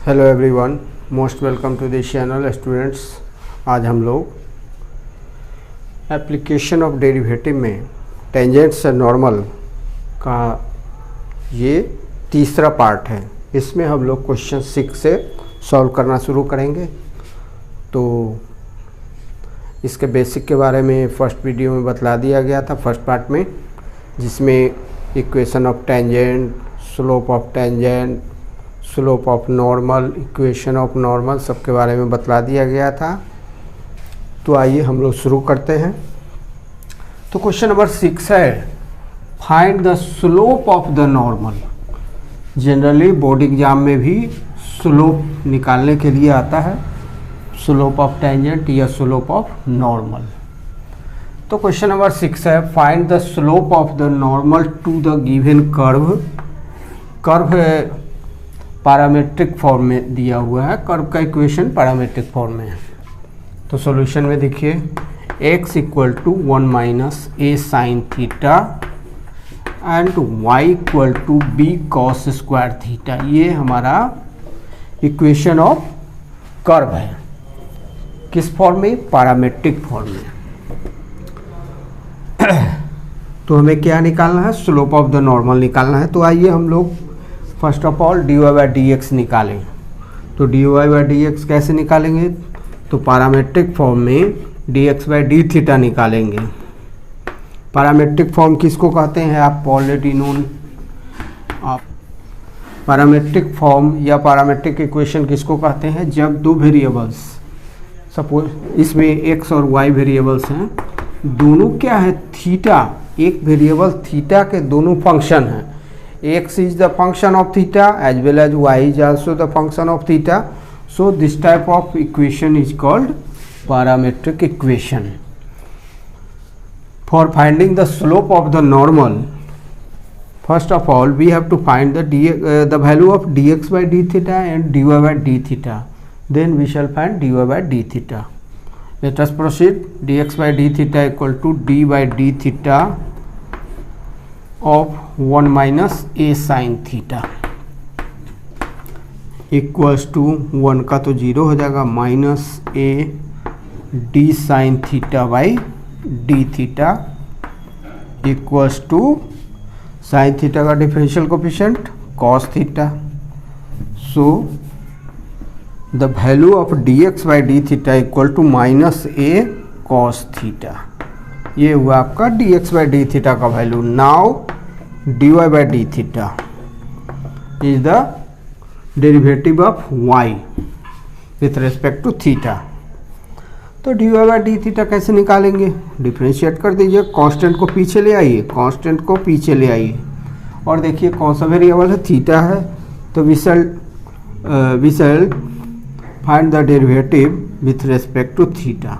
Hello everyone, most welcome to this channel students. आज हम लोग एप्लीकेशन ऑफ डेरिवेटिव में टेंजेंट्स एंड नॉर्मल का ये तीसरा पार्ट है। इसमें हम लोग क्वेश्चन 6 से सॉल्व करना शुरू करेंगे। तो इसके बेसिक के बारे में फर्स्ट वीडियो में बतला दिया गया था फर्स्ट पार्ट में, जिसमें equation of tangent, slope of tangent, slope of normal, equation of normal सबके बारे में बतला दिया गया था। तो आइए हम लोग शुरू करते हैं। तो क्वेश्चन नंबर 6 है, find the slope of the normal. Generally board exam में भी स्लोप निकालने के लिए आता है, स्लोप ऑफ टेंजेंट या स्लोप ऑफ नॉर्मल। तो क्वेश्चन नंबर 6 है, find the slope of the normal to the given curve. Curve parametric form में दिया हुआ है, कर्व का इक्वेशन पैरामीट्रिक फॉर्म में है। तो सॉल्यूशन में देखिए, x equal to 1 minus a sine theta and y equal to b cos square theta. ये हमारा इक्वेशन ऑफ कर्व है। किस फॉर्म में? पैरामीट्रिक फॉर्म में। तो हमें क्या निकालना है? स्लोप ऑफ द नॉर्मल निकालना है। तो आइए हम लोग first of all D Y by D X निकालें। तो D Y by D X कैसे निकालेंगे? तो पैरामीट्रिक फॉर्म में D X by D theta निकालेंगे। पैरामीट्रिक फॉर्म किसको कहते हैं? आप ऑलरेडी नोन। आप पैरामीट्रिक फॉर्म या पैरामीट्रिक इक्वेशन किसको कहते हैं? जब दो वेरिएबल्स, सपोज इसमें एक्स और वाई वेरिएबल्स हैं, दोनों क्या है? थीटा, एक वेरिएबल थीटा के दोनों फंक्शन हैं। x is the function of theta as well as y is also the function of theta. So this type of equation is called parametric equation. For finding the slope of the normal, first of all we have to find the value of dx by d theta and dy by d theta. Then we shall find dy by d theta. Let us proceed. Dx by d theta equal to d by d theta of 1 minus a sine theta equals to 1 का तो 0 हो जाएगा, minus a d sine theta by d theta equals to sine theta का differential coefficient cos theta. So the value of dx by D theta equal to minus a cos theta. ये हुआ आपका dx by D theta का value. Now dy by d theta is the derivative of y with respect to theta. तो dy by d theta कैसे निकालेंगे? Differentiate कर दीजिए, constant को पीछे ले आइए, कांस्टेंट को पीछे ले आइए और देखिए कौन सा वेरिएबल है? थीटा है। तो we shall find the derivative with respect to theta.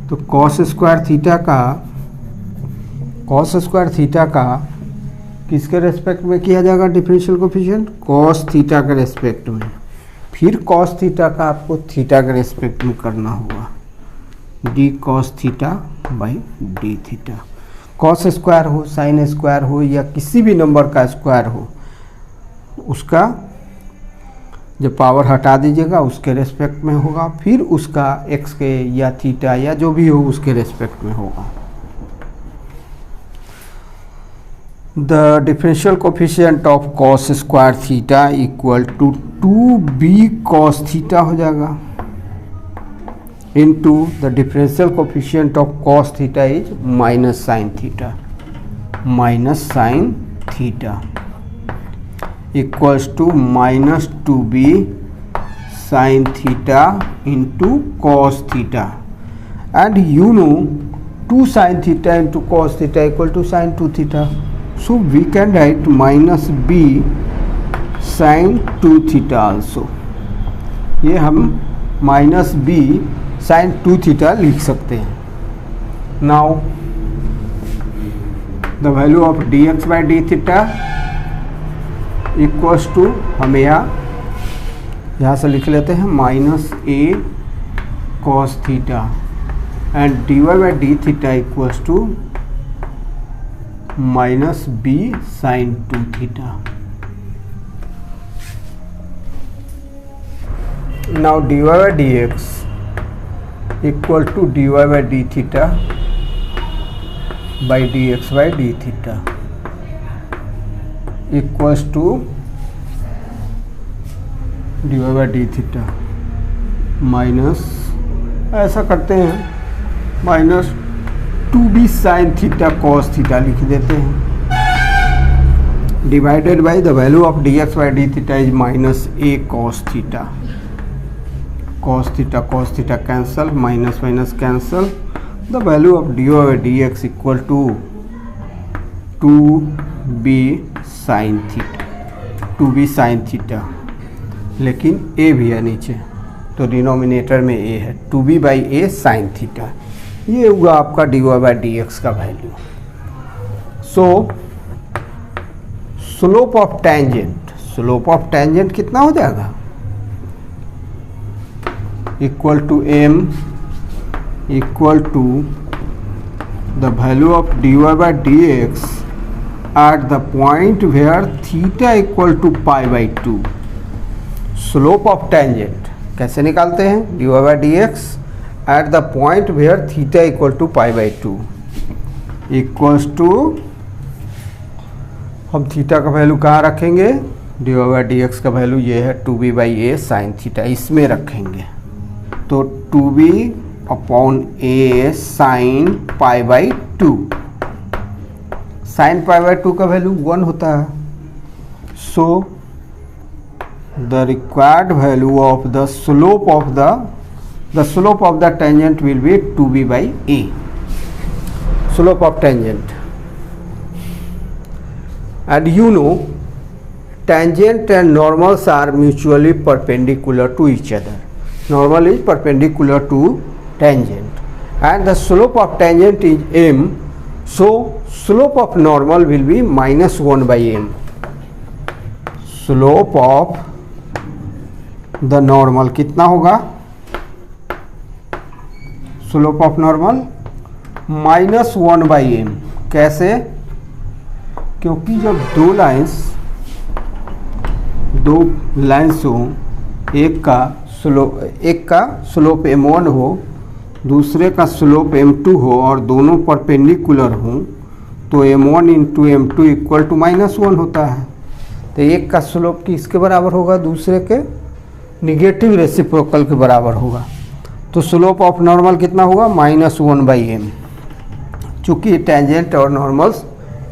तो cos स्क्वायर थीटा का किसके रेस्पेक्ट में किया जाएगा डिफरेंशियल कोफिशिएंट? cos थीटा के रेस्पेक्ट में। फिर cos थीटा का आपको थीटा के रेस्पेक्ट में करना होगा, d cos theta by d theta. cos square हो, साइन स्क्वायर हो या किसी भी नंबर का स्क्वायर हो, उसका जब पावर हटा दीजिएगा उसके रेस्पेक्ट में होगा, फिर उसका x के या थीटा या जो भी हो उसके रेस्पेक्ट में होगा। The differential coefficient of cos square theta equal to 2b cos theta हो जाएगा into the differential coefficient of cos theta is minus sine theta equals to minus 2b sine theta into cos theta. And you know 2 sine theta into cos theta equal to sine 2 theta. So we can write minus b sin 2 theta also. ये हम minus b sin 2 theta लिख सकते हैं। Now the value of dx by d theta equals to, हमें यहाँ से लिख लेते हैं minus a cos theta and dy by d theta equals to minus B sine 2 theta. now dy by dx equal to dy by d theta by dx by d theta equals to dy by d theta minus, ऐसा करते हैं, minus 2b sine theta cos theta लिख देते हैं, divided by the value of dx by d theta is minus a cos theta, cos theta cancel, minus minus cancel, the value of dy by dx equal to 2b sine theta, 2b sine theta, लेकिन a भी है नीचे तो denominator में a है, 2b by a sine theta, ये हुआ आपका dy by dx का value. So slope of tangent कितना हो जाएगा, equal to m equal to the value of dy by dx at the point where theta equal to pi by 2। Slope of tangent कैसे निकालते हैं, dy by dx at the point where theta equal to pi by 2 equals to, हम theta का value कहाँ रखेंगे, dy by dx का value ये है 2b by a sine theta, इसमें रखेंगे तो 2b upon a sine pi by 2, sine pi by 2 का वैल्यू 1 होता है। So the required value of the slope of the tangent will be 2b by a, slope of tangent. And you know, tangent and normals are mutually perpendicular to each other. Normal is perpendicular to tangent, and the slope of tangent is m. So slope of normal will be minus 1 by m. Slope of the normal कितना होगा, slope of normal minus 1 by m। कैसे, क्योंकि जब दो lines हो, एक का slope m1 हो, दूसरे का स्लोप m2 हो और दोनों परपेंडिकुलर हो, तो m1 into m2 equal to minus 1 होता है। तो एक का स्लोप किसके बराबर होगा, दूसरे के निगेटिव रेसिप्रोकल के बराबर होगा। तो स्लोप ऑफ नॉर्मल कितना होगा, माइनस 1 बाई एम। चूँकि टेंजेंट और नॉर्मल्स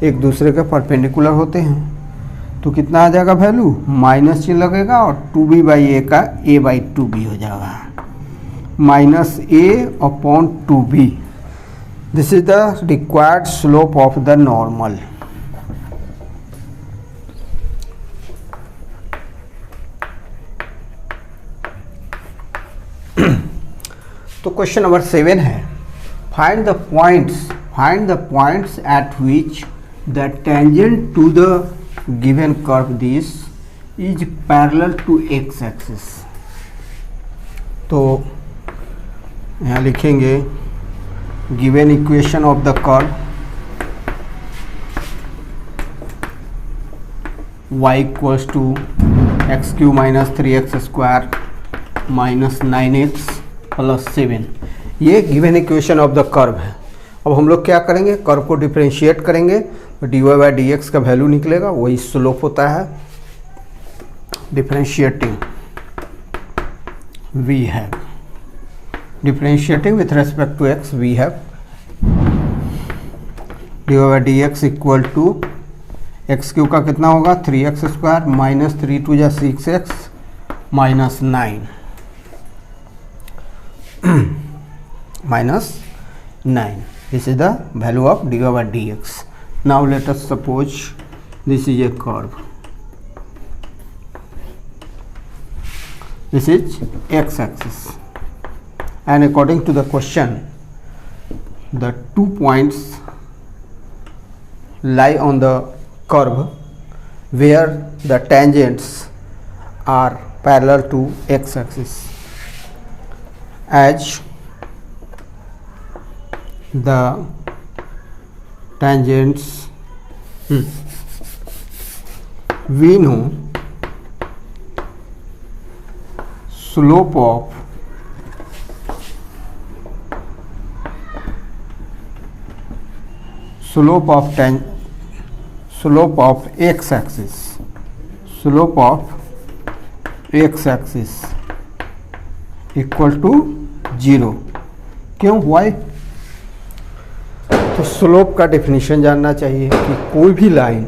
एक दूसरे के परपेंडिकुलर होते हैं तो कितना आ जाएगा वैल्यू, माइनस चिन्ह लगेगा और 2b बाई ए का a बाई 2b हो जाएगा, minus a upon 2b। This is the required slope of the normal. तो क्वेश्चन नंबर 7 है, find the points at which the tangent to the given curve this is parallel to x axis। तो यहाँ लिखेंगे given equation of the curve y equals to x cube minus 3x square minus 9x plus 7, ये given equation of the curve है। अब हम लोग क्या करेंगे, कर्व को डिफरेंशिएट करेंगे तो dy बाई dx का वैल्यू निकलेगा, वही स्लोप होता है। Differentiating we have, differentiating with respect to x we have dy by dx equal to X Q का कितना होगा, 3x स्क्वायर माइनस 3 2 जा 6x minus 9 minus 9. This is the value of dy by dx. Now let us suppose this is a curve. This is x-axis, and according to the question, the 2 points lie on the curve where the tangents are parallel to x-axis. As the tangents we know slope of x axis, slope of x axis equal to 0। क्यों, Y? तो slope का definition जानना चाहिए कि कोई भी line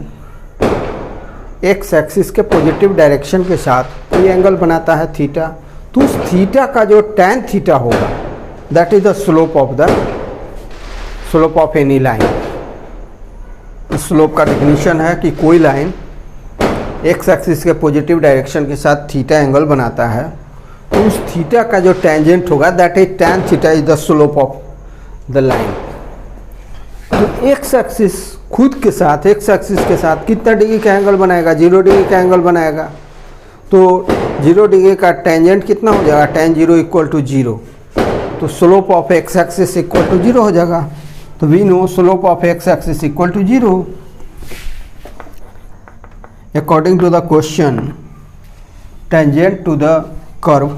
x axis के positive direction के साथ कोई एंगल बनाता है थीटा, तो उस थीटा का जो tan थीटा होगा that is the slope of any line. Slope का डेफिनेशन है कि कोई लाइन x एक्सिस के पॉजिटिव डायरेक्शन के साथ थीटा एंगल बनाता है, तो उस थीटा का जो टेंजेंट होगा that is tan theta is the slope of the line. तो x एक्सिस खुद के साथ x एक्सिस के साथ कितना डिग्री का एंगल बनाएगा? 0 डिग्री का एंगल बनाएगा। तो 0 डिग्री का टेंजेंट कितना हो जाएगा? tan 0 equal to 0। तो slope of x axis equal to 0 हो जाएगा। तो we know slope of x axis equal to 0। According to the question, tangent to the curve,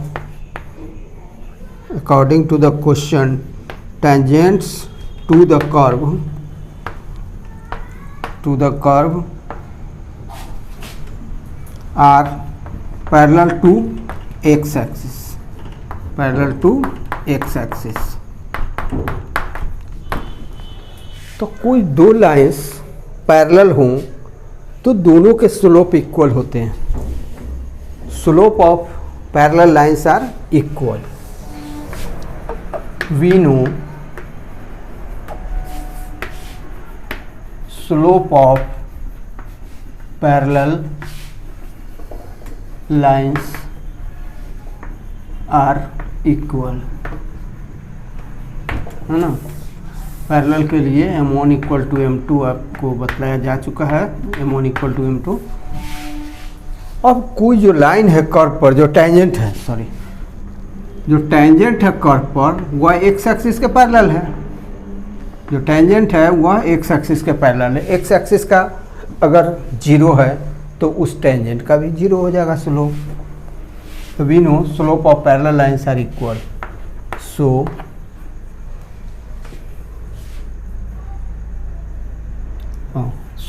according to the question, tangents to the curve are parallel to x axis। तो कोई दो lines parallel हों तो दोनों के slope equal होते हैं। Slope of parallel lines are equal. we know slope of parallel lines are equal, है ना। पैरेलल के लिए m1 इक्वल टू m2 आपको बताया जा चुका है, m1 इक्वल टू m2। अब कोई जो लाइन है कर्व पर, जो टेंजेंट है, जो टेंजेंट है कर्व पर, वह x एक्सिस के पैरेलल है। जो टेंजेंट है वह x एक्सिस के पैरेलल है। x एक्सिस का अगर 0 है तो उस टेंजेंट का भी 0 हो जाएगा स्लोप। तो we know slope of parallel lines are equal. So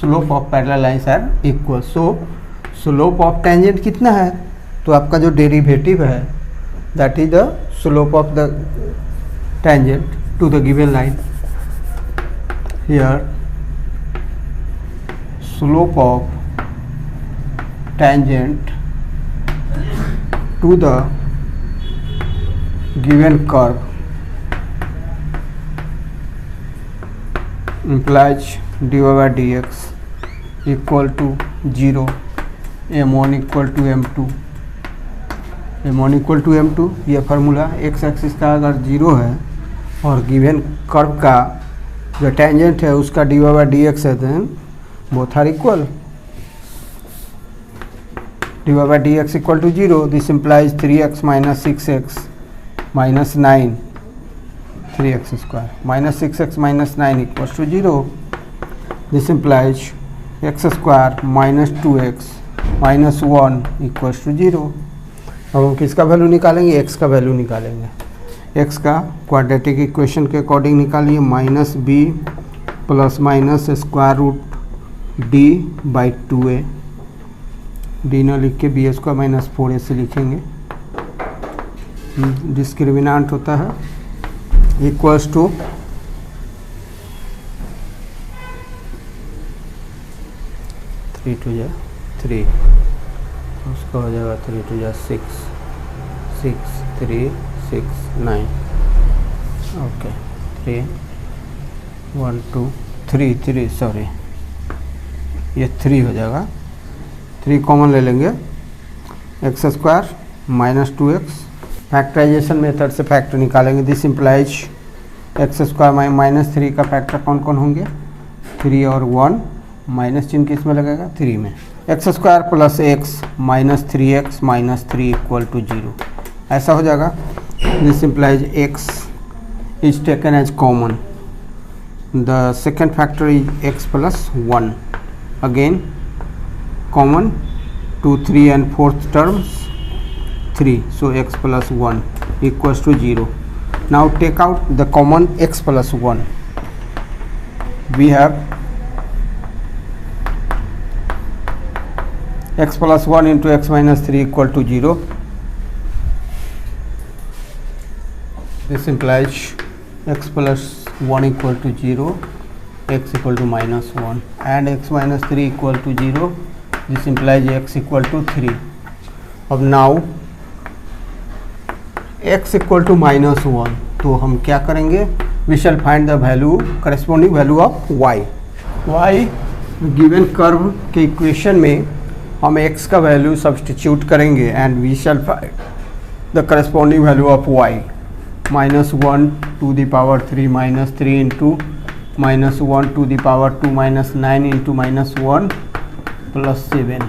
slope of parallel lines are equal. So slope of tangent कितना है? तो आपका जो डेरिवेटिव है that is the slope of the tangent to the given line। Here slope of tangent to the given curve implies dy by dx equal to 0, m1 equal to m2, m1 equal to m2। ये formula x axis का अगर 0 है और given curve का जो tangent है उसका dy by dx है, then both are equal. dy by dx equal to 0, this implies 3x minus 6x minus 9, 3x square minus 6x minus 9 equal to 0। This implies x square minus 2x minus 1 equal to 0। अब हम किसका value निकालेंगे? x का value निकालेंगे। x का quadratic equation के according निकालिए, minus b plus minus square root d by 2a। d न लिख के बी स्क्वायर माइनस 4a से लिखेंगे, डिस्क्रिमिनेंट होता है, इक्वल्स टू 3 2 3, उसका हो जाएगा 3 2 6 6 3 6 9। ओके 3 1 2 3 3 सॉरी ये 3 हो जाएगा। 3 कॉमन ले लेंगे, X square minus 2x। Factorization method से फैक्टर निकालेंगे। This implies X square minus 3 का फैक्टर कौन कौन होंगे? 3 और 1, माइनस चिन्ह किस में लगेगा? 3 में। X square plus X minus 3x minus 3 equal to 0, ऐसा हो जाएगा। This implies x is taken as common, the second factor is x plus 1, again common 2 3 and 4th terms 3, so x plus 1 equals to 0. Now take out the common x plus 1. We have x plus 1 into x minus 3 equal to 0. This implies x plus 1 equal to 0, x equal to minus 1, and x minus 3 equal to 0. This implies x equal to 3. अब now x equal to minus 1, तो हम क्या करेंगे? We shall find the value, corresponding value of y. y given curve के equation में हम x का value substitute करेंगे and we shall find the corresponding value of y. -1 to the power 3 minus 3 into -1 to the power 2 minus 9 into -1 plus 7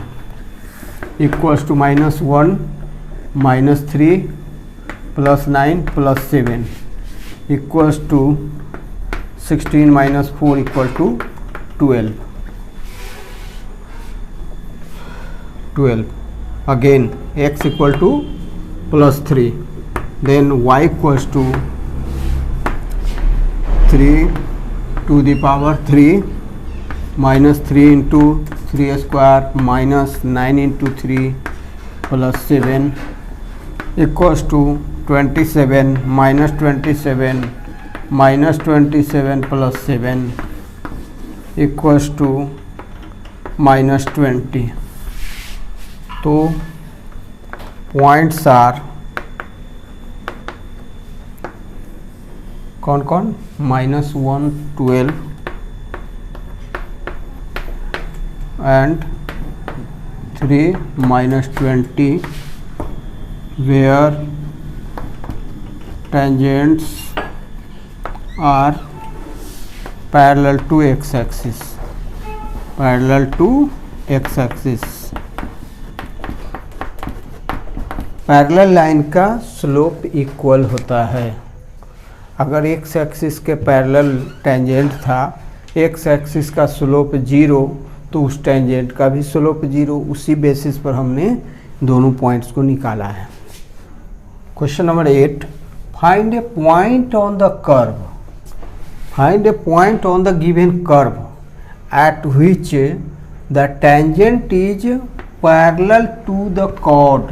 equals to -1 minus 3 plus 9 plus 7 equals to 16 minus 4 equal to 12. Again x equal to plus 3, then y equals to 3 to the power 3 minus 3 into 3 square minus 9 into 3 plus 7 equals to 27 minus 27 minus 27 plus 7 equals to minus 20. तो points are कौन कौन? -1 12 and 3 minus 20, where tangents are parallel to x-axis. Parallel line का slope equal होता है. अगर x axis के parallel tangent था, x axis का स्लोप 0, तो उस टेंजेंट का भी स्लोप 0. उसी बेसिस पर हमने दोनों पॉइंट्स को निकाला है. Question number 8, find a point on the curve. Find a point on the given curve at which the tangent is parallel to the chord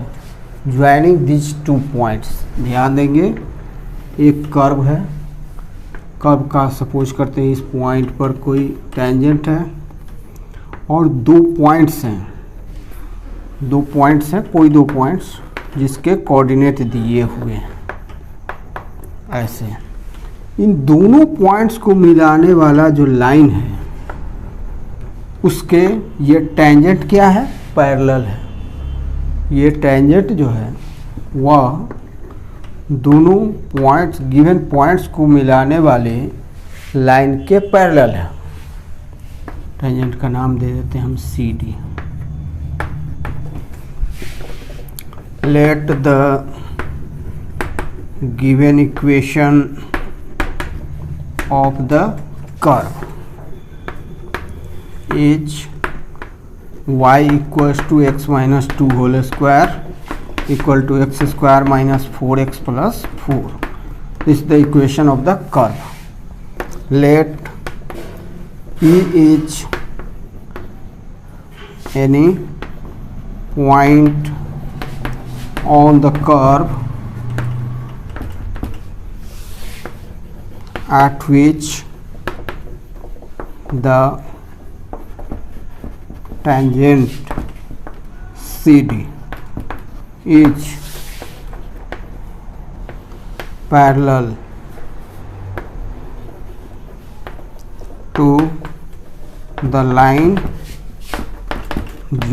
joining this 2 points. ध्यान देंगे, एक कर्व है, कर्व का सपोज करते हैं इस पॉइंट पर कोई टेंजेंट है और 2 पॉइंट्स हैं. 2 पॉइंट्स हैं, कोई 2 पॉइंट्स जिसके कोऑर्डिनेट दिए हुए हैं. ऐसे इन दोनों पॉइंट्स को मिलाने वाला जो लाइन है उसके ये टेंजेंट क्या है? पैरेलल है. ये टेंजेंट जो है वह दोनों पॉइंट्स, गिवन पॉइंट्स को मिलाने वाले लाइन के पैरेलल है. टेंजेंट का नाम दे देते हैं हम CD. Let the given equation of the curve is y equals to x minus 2 whole square equal to x square minus 4x plus 4. This is the equation of the curve. Let P is any point on the curve at which the tangent CD is parallel to the line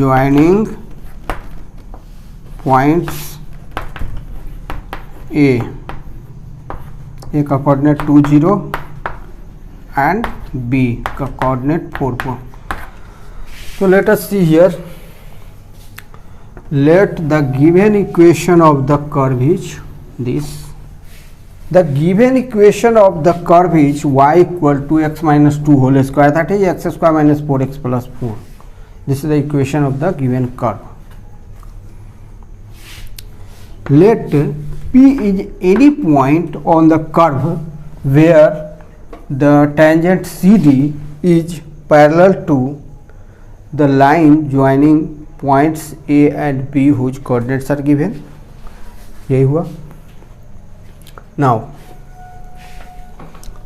joining points A का coordinate 2 0 and B का coordinate 4 4. So let us see here. Let the given equation of the curve is this. The given equation of the curve is y equal to x minus 2 whole square, that is x square minus 4x plus 4. This is the equation of the given curve. लेट P is any point on the curve where the tangent CD is parallel to the line joining points A and B whose coordinates are given. यही हुआ. Now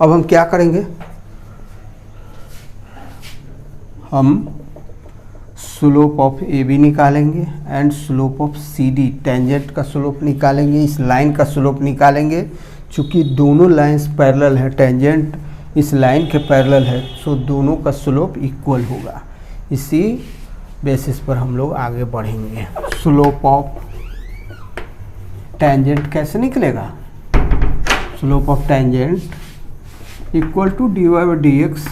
अब हम क्या करेंगे, हम slope of A B निकालेंगे and slope of C D, tangent का slope निकालेंगे, इस लाइन का स्लोप निकालेंगे. चूँकि दोनों लाइंस पैरेलल है, टेंजेंट इस लाइन के पैरेलल है, सो दोनों का स्लोप इक्वल होगा. इसी बेसिस पर हम लोग आगे बढ़ेंगे. स्लोप ऑफ टेंजेंट कैसे निकलेगा, slope of tangent equal to D Y by D X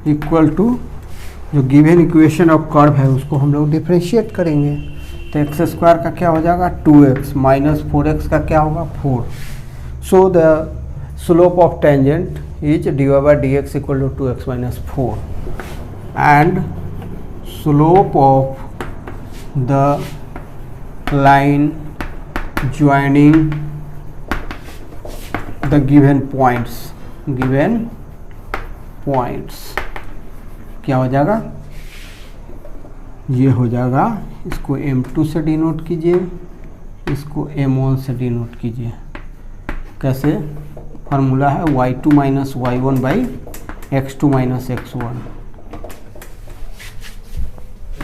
equal to जो गिवन इक्वेशन ऑफ कर्व है उसको हम लोग डिफरेंशिएट करेंगे. तो एक्स स्क्वायर का क्या हो जाएगा 2x माइनस 4x का क्या होगा 4. So the slope of tangent is D Y by D X equal to 2x minus 4 and slope of the line joining the given points क्या हो जाएगा, ये हो जाएगा. इसको m2 से डिनोट कीजिए, इसको m1 से डिनोट कीजिए. कैसे, फार्मूला है y2 minus y1 by x2 minus x1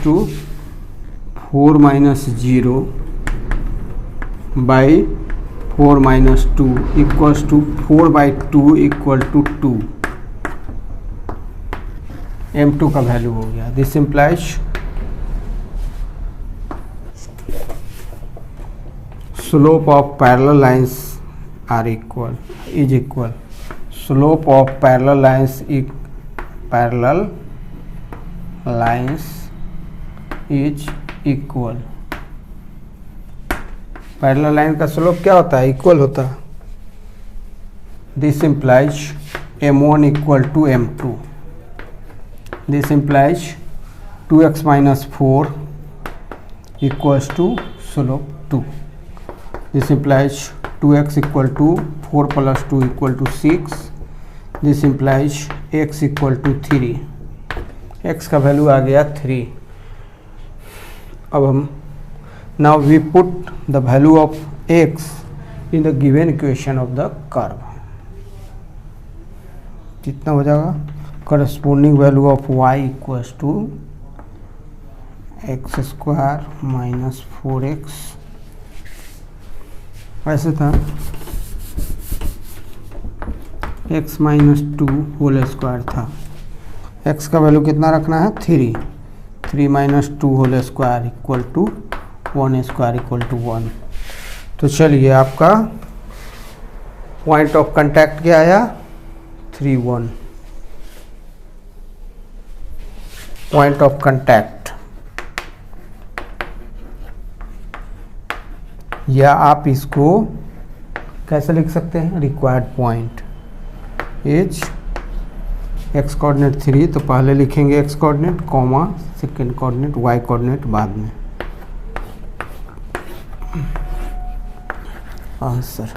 to 4 minus 0 by 4 minus 2 equals to 4 by 2 equal to 2. m2 का वैल्यू हो गया. This implies slope of parallel lines are equal is equal slope of parallel lines is equal. Parallel line का slope क्या होता है, equal होता है. This implies m1 equal to m2. This implies 2x minus 4 equals to slope 2. This implies 2x equal to 4 plus 2 equal to 6. This implies x equal to 3. x का value आ गया 3. अब हम now we put the value of x in the given equation of the curve. कितना हो जाएगा, corresponding value of y equals to x square minus 4x. ऐसे था x minus 2 whole square था. x का वैल्यू कितना रखना है 3 minus 2 whole square equal to 1 square equal to 1. तो चलिए आपका पॉइंट ऑफ कांटेक्ट क्या आया 3 1. पॉइंट ऑफ कांटेक्ट, या आप इसको कैसे लिख सकते हैं, required point is X coordinate 3. तो पहले लिखेंगे X coordinate comma second coordinate Y coordinate बाद में. आंसर